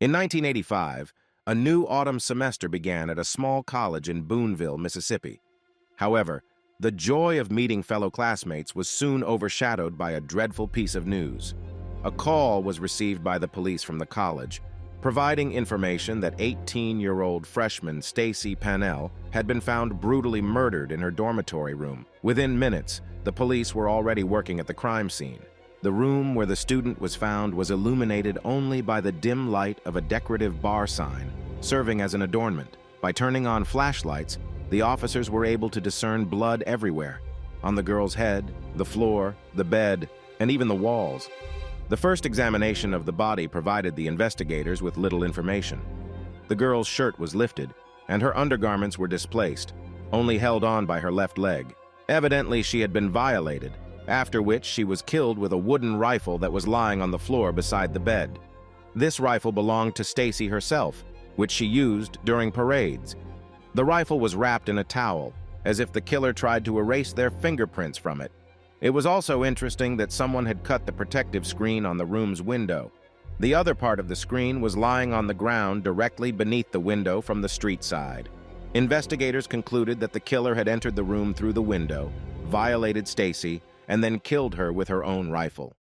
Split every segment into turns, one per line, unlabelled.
In 1985, a new autumn semester began at a small college in Buneville, Mississippi. However, the joy of meeting fellow classmates was soon overshadowed by a dreadful piece of news. A call was received by the police from the college, providing information that 18-year-old freshman Stacie Pannell had been found brutally murdered in her dormitory room. Within minutes, the police were already working at the crime scene. The room where the student was found was illuminated only by the dim light of a decorative bar sign, serving as an adornment. By turning on flashlights, the officers were able to discern blood everywhere, on the girl's head, the floor, the bed, and even the walls. The first examination of the body provided the investigators with little information. The girl's shirt was lifted, and her undergarments were displaced, only held on by her left leg. Evidently, she had been violated, after which she was killed with a wooden rifle that was lying on the floor beside the bed. This rifle belonged to Stacie herself, which she used during parades. The rifle was wrapped in a towel, as if the killer tried to erase their fingerprints from it. It was also interesting that someone had cut the protective screen on the room's window. The other part of the screen was lying on the ground directly beneath the window from the street side. Investigators concluded that the killer had entered the room through the window, violated Stacie, and then killed her with her own rifle.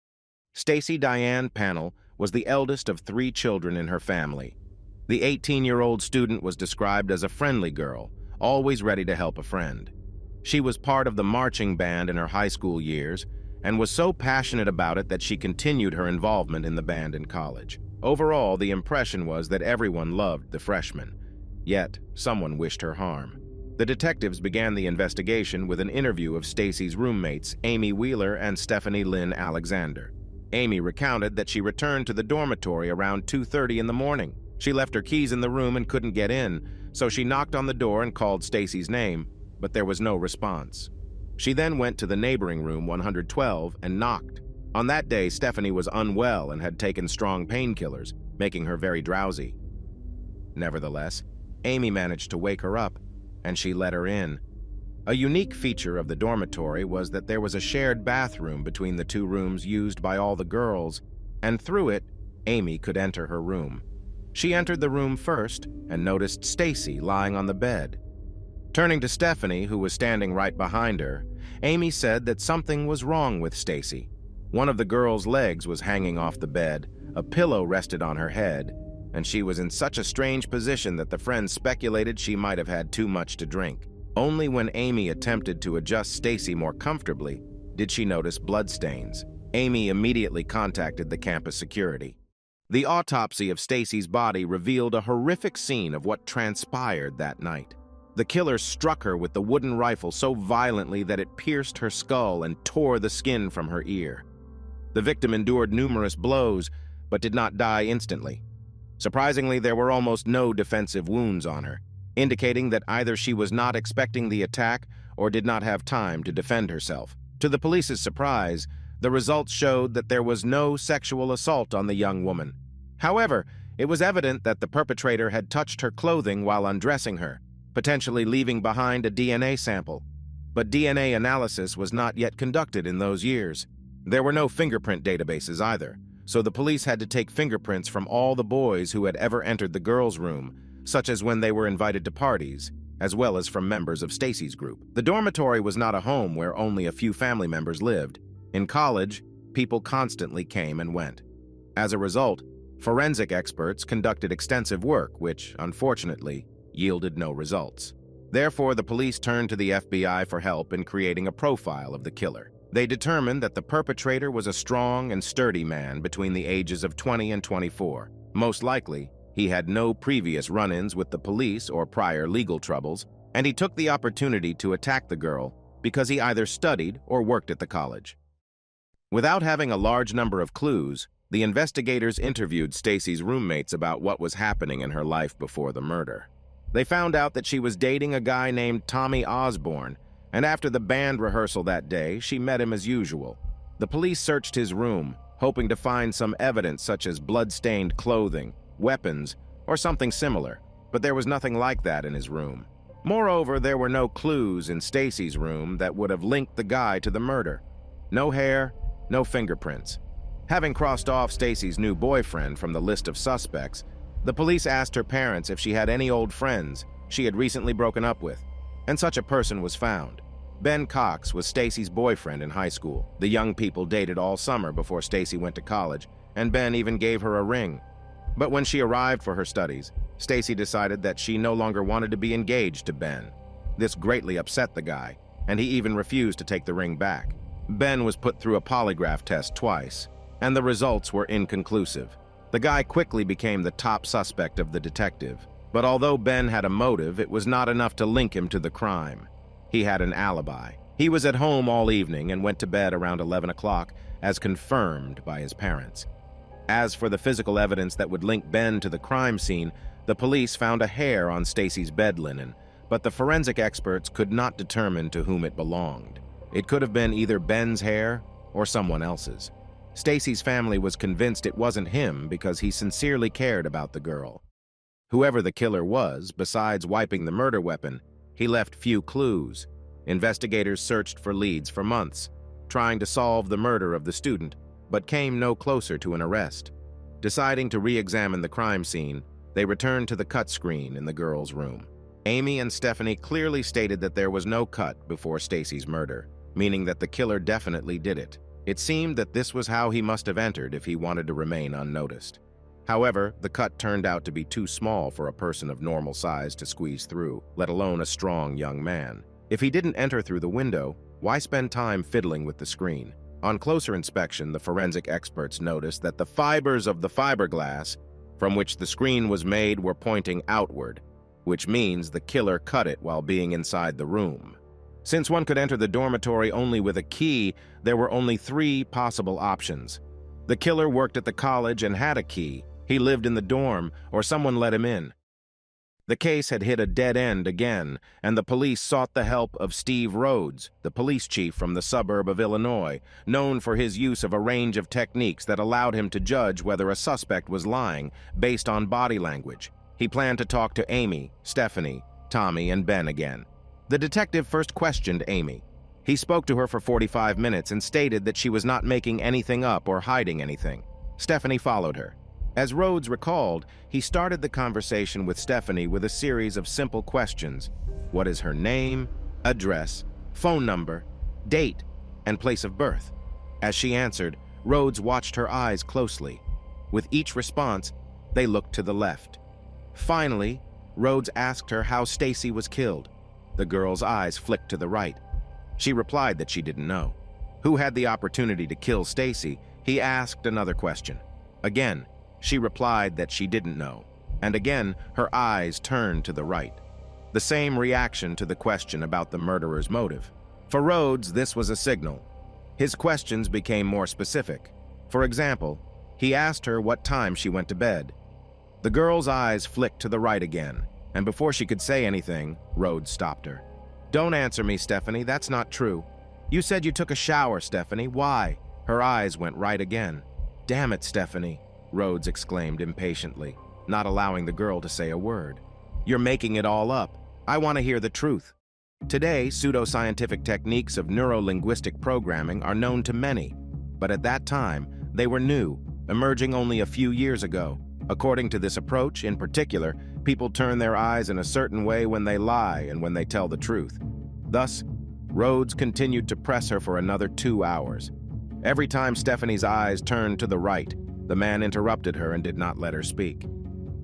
Stacie Diane Pannell was the eldest of 3 children in her family. The 18-year-old student was described as a friendly girl, always ready to help a friend. She was part of the marching band in her high school years and was so passionate about it that she continued her involvement in the band in college. Overall, the impression was that everyone loved the freshman, yet someone wished her harm. The detectives began the investigation with an interview of Stacie's roommates, Amy Wheeler and Stephanie Lynn Alexander. Amy recounted that she returned to the dormitory around 2:30 in the morning. She left her keys in the room and couldn't get in, so she knocked on the door and called Stacie's name, but there was no response. She then went to the neighboring room 112 and knocked. On that day, Stephanie was unwell and had taken strong painkillers, making her very drowsy. Nevertheless, Amy managed to wake her up, and she let her in. A unique feature of the dormitory was that there was a shared bathroom between the 2 rooms used by all the girls, and through it, Amy could enter her room. She entered the room first and noticed Stacie lying on the bed. Turning to Stephanie, who was standing right behind her, Amy said that something was wrong with Stacie. One of the girl's legs was hanging off the bed, a pillow rested on her head, and she was in such a strange position that the friends speculated she might have had too much to drink. Only when Amy attempted to adjust Stacie more comfortably did she notice bloodstains. Amy immediately contacted the campus security. The autopsy of Stacie's body revealed a horrific scene of what transpired that night. The killer struck her with the wooden rifle so violently that it pierced her skull and tore the skin from her ear. The victim endured numerous blows, but did not die instantly. Surprisingly, there were almost no defensive wounds on her, indicating that either she was not expecting the attack or did not have time to defend herself. To the police's surprise, the results showed that there was no sexual assault on the young woman. However, it was evident that the perpetrator had touched her clothing while undressing her, potentially leaving behind a DNA sample. But DNA analysis was not yet conducted in those years. There were no fingerprint databases either, so the police had to take fingerprints from all the boys who had ever entered the girls' room, such as when they were invited to parties, as well as from members of Stacie's group. The dormitory was not a home where only a few family members lived. In college, people constantly came and went. As a result, forensic experts conducted extensive work, which, unfortunately, yielded no results. Therefore, the police turned to the FBI for help in creating a profile of the killer. They determined that the perpetrator was a strong and sturdy man between the ages of 20 and 24. Most likely, he had no previous run-ins with the police or prior legal troubles, and he took the opportunity to attack the girl because he either studied or worked at the college. Without having a large number of clues, the investigators interviewed Stacie's roommates about what was happening in her life before the murder. They found out that she was dating a guy named Tommy Osborne, and after the band rehearsal that day, she met him as usual. The police searched his room, hoping to find some evidence such as blood-stained clothing, weapons, or something similar, but there was nothing like that in his room. Moreover, there were no clues in Stacie's room that would have linked the guy to the murder. No hair, no fingerprints. Having crossed off Stacie's new boyfriend from the list of suspects, The police asked her parents if she had any old friends she had recently broken up with, and such a person was found. Ben Cox was Stacie's boyfriend in high school. The young people dated all summer before Stacie went to college, and Ben even gave her a ring. But when she arrived for her studies, Stacie decided that she no longer wanted to be engaged to Ben. This greatly upset the guy, and he even refused to take the ring back. Ben was put through a polygraph test twice, and the results were inconclusive. The guy quickly became the top suspect of the detective, but although Ben had a motive, it was not enough to link him to the crime. He had an alibi. He was at home all evening and went to bed around 11 o'clock, as confirmed by his parents. As for the physical evidence that would link Ben to the crime scene, the police found a hair on Stacie's bed linen, but the forensic experts could not determine to whom it belonged. It could have been either Ben's hair or someone else's. Stacie's family was convinced it wasn't him because he sincerely cared about the girl. Whoever the killer was, besides wiping the murder weapon, he left few clues. Investigators searched for leads for months, trying to solve the murder of the student, but came no closer to an arrest. Deciding to re-examine the crime scene, they returned to the cut screen in the girl's room. Amy and Stephanie clearly stated that there was no cut before Stacie's murder, meaning that the killer definitely did it. It seemed that this was how he must have entered if he wanted to remain unnoticed. However, the cut turned out to be too small for a person of normal size to squeeze through, let alone a strong young man. If he didn't enter through the window, why spend time fiddling with the screen? On closer inspection, the forensic experts noticed that the fibers of the fiberglass from which the screen was made were pointing outward, which means the killer cut it while being inside the room. Since one could enter the dormitory only with a key, there were only 3 possible options. The killer worked at the college and had a key. He lived in the dorm, or someone let him in. The case had hit a dead end again, and the police sought the help of Steve Rhodes, the police chief from the suburb of Illinois, known for his use of a range of techniques that allowed him to judge whether a suspect was lying based on body language. He planned to talk to Amy, Stephanie, Tommy, and Ben again. The detective first questioned Amy. He spoke to her for 45 minutes and stated that she was not making anything up or hiding anything. Stephanie followed her. As Rhodes recalled, he started the conversation with Stephanie with a series of simple questions. What is her name, address, phone number, date, and place of birth? As she answered, Rhodes watched her eyes closely. With each response, they looked to the left. Finally, Rhodes asked her how Stacie was killed. The girl's eyes flicked to the right. She replied that she didn't know. Who had the opportunity to kill Stacie? He asked another question. Again, she replied that she didn't know. And again, her eyes turned to the right. The same reaction to the question about the murderer's motive. For Rhodes, this was a signal. His questions became more specific. For example, he asked her what time she went to bed. The girl's eyes flicked to the right again, and before she could say anything, Rhodes stopped her. Don't answer me, Stephanie, that's not true. You said you took a shower, Stephanie, why? Her eyes went right again. Damn it, Stephanie, Rhodes exclaimed impatiently, not allowing the girl to say a word. You're making it all up. I want to hear the truth. Today, pseudoscientific techniques of neuro-linguistic programming are known to many, but at that time, they were new, emerging only a few years ago. According to this approach, in particular, people turn their eyes in a certain way when they lie and when they tell the truth. Thus, Rhodes continued to press her for another 2 hours. Every time Stephanie's eyes turned to the right, the man interrupted her and did not let her speak.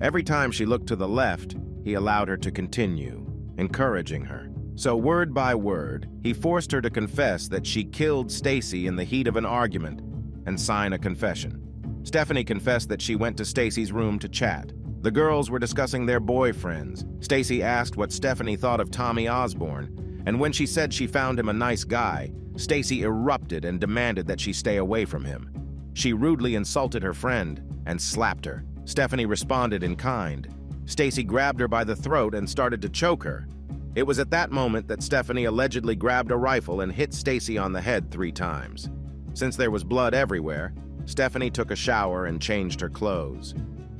Every time she looked to the left, he allowed her to continue, encouraging her. So word by word, he forced her to confess that she killed Stacie in the heat of an argument and sign a confession. Stephanie confessed that she went to Stacie's room to chat. The girls were discussing their boyfriends. Stacie asked what Stephanie thought of Tommy Osborne, and when she said she found him a nice guy, Stacie erupted and demanded that she stay away from him. She rudely insulted her friend and slapped her. Stephanie responded in kind. Stacie grabbed her by the throat and started to choke her. It was at that moment that Stephanie allegedly grabbed a rifle and hit Stacie on the head 3 times. Since there was blood everywhere, Stephanie took a shower and changed her clothes.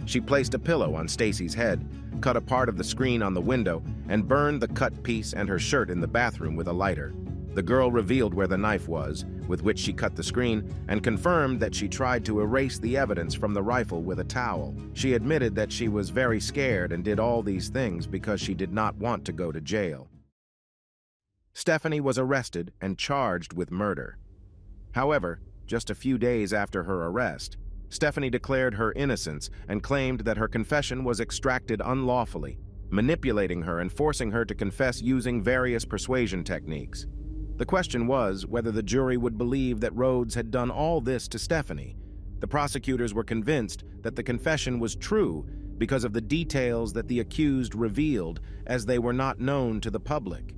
She placed a pillow on Stacie's head, cut a part of the screen on the window, and burned the cut piece and her shirt in the bathroom with a lighter. The girl revealed where the knife was, with which she cut the screen, and confirmed that she tried to erase the evidence from the rifle with a towel. She admitted that she was very scared and did all these things because she did not want to go to jail. Stacie was arrested and charged with murder. However, just a few days after her arrest, Stacie declared her innocence and claimed that her confession was extracted unlawfully, manipulating her and forcing her to confess using various persuasion techniques. The question was whether the jury would believe that Rhodes had done all this to Stacie. The prosecutors were convinced that the confession was true because of the details that the accused revealed, as they were not known to the public.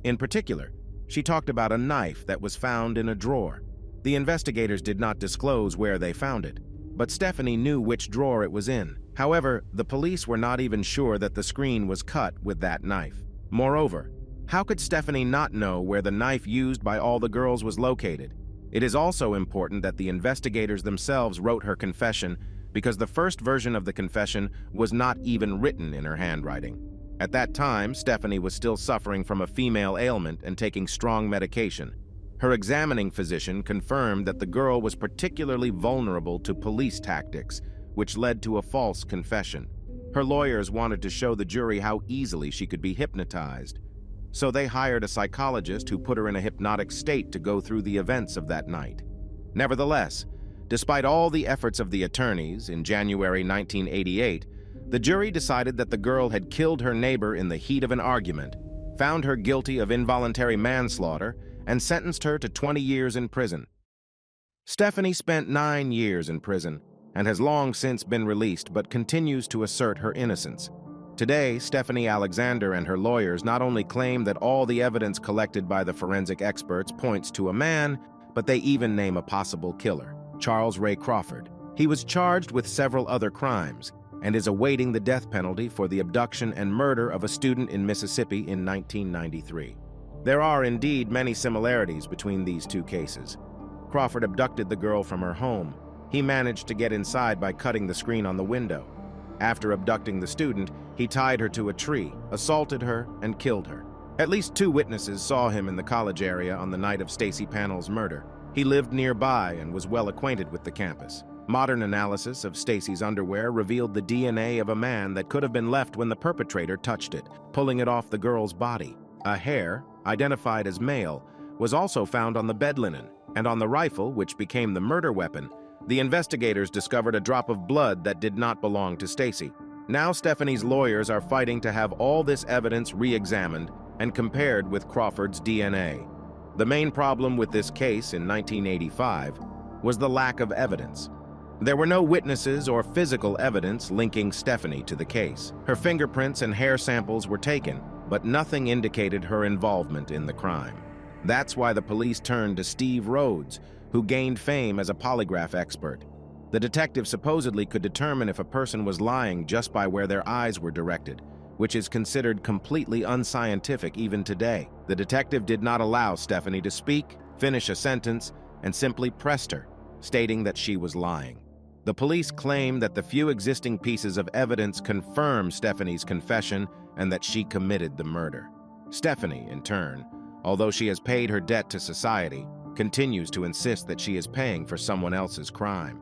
In particular, she talked about a knife that was found in a drawer. The investigators did not disclose where they found it, but Stacie knew which drawer it was in. However, the police were not even sure that the screen was cut with that knife. Moreover, how could Stacie not know where the knife used by all the girls was located? It is also important that the investigators themselves wrote her confession, because the first version of the confession was not even written in her handwriting. At that time, Stacie was still suffering from a female ailment and taking strong medication. Her examining physician confirmed that the girl was particularly vulnerable to police tactics, which led to a false confession. Her lawyers wanted to show the jury how easily she could be hypnotized. So they hired a psychologist who put her in a hypnotic state to go through the events of that night. Nevertheless, despite all the efforts of the attorneys, in January 1988, the jury decided that the girl had killed her neighbor in the heat of an argument, found her guilty of involuntary manslaughter, and sentenced her to 20 years in prison. Stacie spent 9 years in prison and has long since been released, but continues to assert her innocence. Today, Stacie Alexander and her lawyers not only claim that all the evidence collected by the forensic experts points to a man, but they even name a possible killer, Charles Ray Crawford. He was charged with several other crimes and is awaiting the death penalty for the abduction and murder of a student in Mississippi in 1993. There are indeed many similarities between these two cases. Crawford abducted the girl from her home. He managed to get inside by cutting the screen on the window. After abducting the student, he tied her to a tree, assaulted her, and killed her. At least 2 witnesses saw him in the college area on the night of Stacie Pannell's murder. He lived nearby and was well acquainted with the campus. Modern analysis of Stacie's underwear revealed the DNA of a man that could have been left when the perpetrator touched it, pulling it off the girl's body. A hair, identified as male, was also found on the bed linen, and on the rifle, which became the murder weapon, the investigators discovered a drop of blood that did not belong to Stacie. Now Stacie's lawyers are fighting to have all this evidence re-examined and compared with Crawford's DNA. The main problem with this case in 1985 was the lack of evidence. There were no witnesses or physical evidence linking Stacie to the case. Her fingerprints and hair samples were taken, but nothing indicated her involvement in the crime. That's why the police turned to Steve Rhodes, who gained fame as a polygraph expert. The detective supposedly could determine if a person was lying just by where their eyes were directed, which is considered completely unscientific even today. The detective did not allow Stacie to speak, finish a sentence, and simply pressed her, stating that she was lying. The police claim that the few existing pieces of evidence confirm Stacie's confession and that she committed the murder. Stacie, in turn, although she has paid her debt to society, continues to insist that she is paying for someone else's crime.